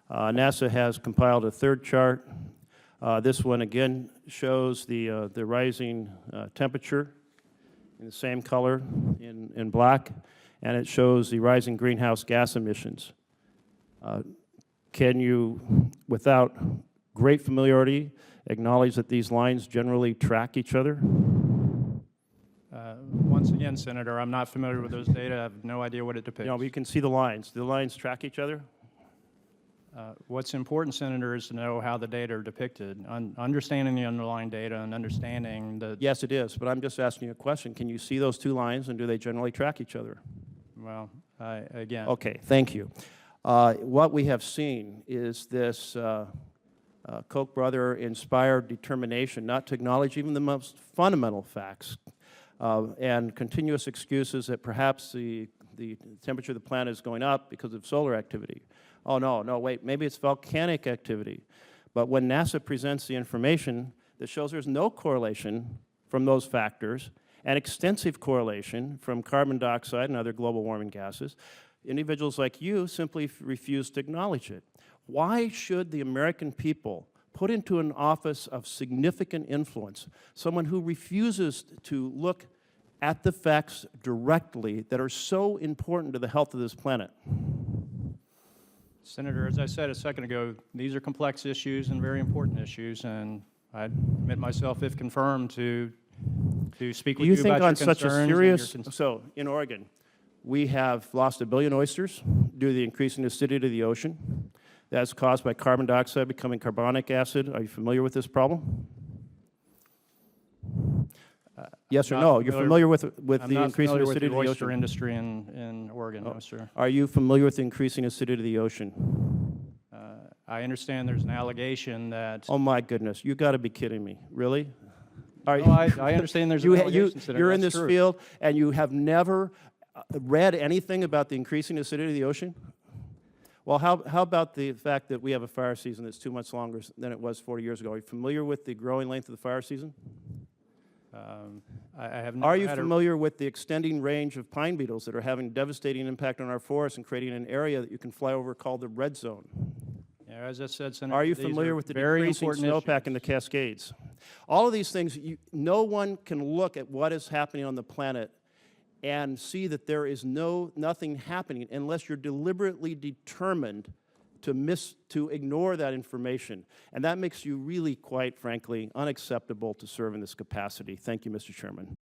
NASA has compiled a third chart. This one again shows the rising temperature in the same color in black, and it shows the rising greenhouse gas emissions. Can you, without great familiarity, acknowledge that these lines generally track each other? Once again, Senator, I'm not familiar with those data. I have no idea what it depicts. You know, but you can see the lines. Do the lines track each other? What's important, Senator, is to know how the data are depicted. Understanding the underlying data and understanding the... Yes, it is, but I'm just asking you a question. Can you see those two lines, and do they generally track each other? Well, again... Okay, thank you. What we have seen is this Koch brother-inspired determination not to acknowledge even the most fundamental facts and continuous excuses that perhaps the temperature of the planet is going up because of solar activity. Oh, no, wait, maybe it's volcanic activity. But when NASA presents the information that shows there's no correlation from those factors and extensive correlation from carbon dioxide and other global warming gases, individuals like you simply refuse to acknowledge it. Why should the American people put into an office of significant influence someone who refuses to look at the facts directly that are so important to the health of this planet? Senator, as I said a second ago, these are complex issues and very important issues, and I admit myself, if confirmed, to speak with you about your concerns. Do you think on such a serious... So, in Oregon, we have lost 1 billion oysters due to the increasing acidity of the ocean. That's caused by carbon dioxide becoming carbonic acid. Are you familiar with this problem? Yes or no? You're familiar with the increasing acidity of the ocean? I'm not familiar with the oyster industry in Oregon, no, sir. Are you familiar with the increasing acidity of the ocean? I understand there's an allegation that... Oh, my goodness. You've got to be kidding me. Really? I understand there's an allegation. You're in this field, and you have never read anything about the increasing acidity of the ocean? Well, how about the fact that we have a fire season that's 2 months longer than it was 40 years ago? Are you familiar with the growing length of the fire season? I have never Are you familiar with the extending range of pine beetles that are having a devastating impact on our forests and creating an area that you can fly over called the red zone? Yeah, as I said, Senator, are you familiar with the decreasing snowpack in the Cascades? All of these things, no one can look at what is happening on the planet and see that there is nothing happening unless you're deliberately determined to ignore that information. And that makes you really, quite frankly, unacceptable to serve in this capacity. Thank you, Mr. Chairman.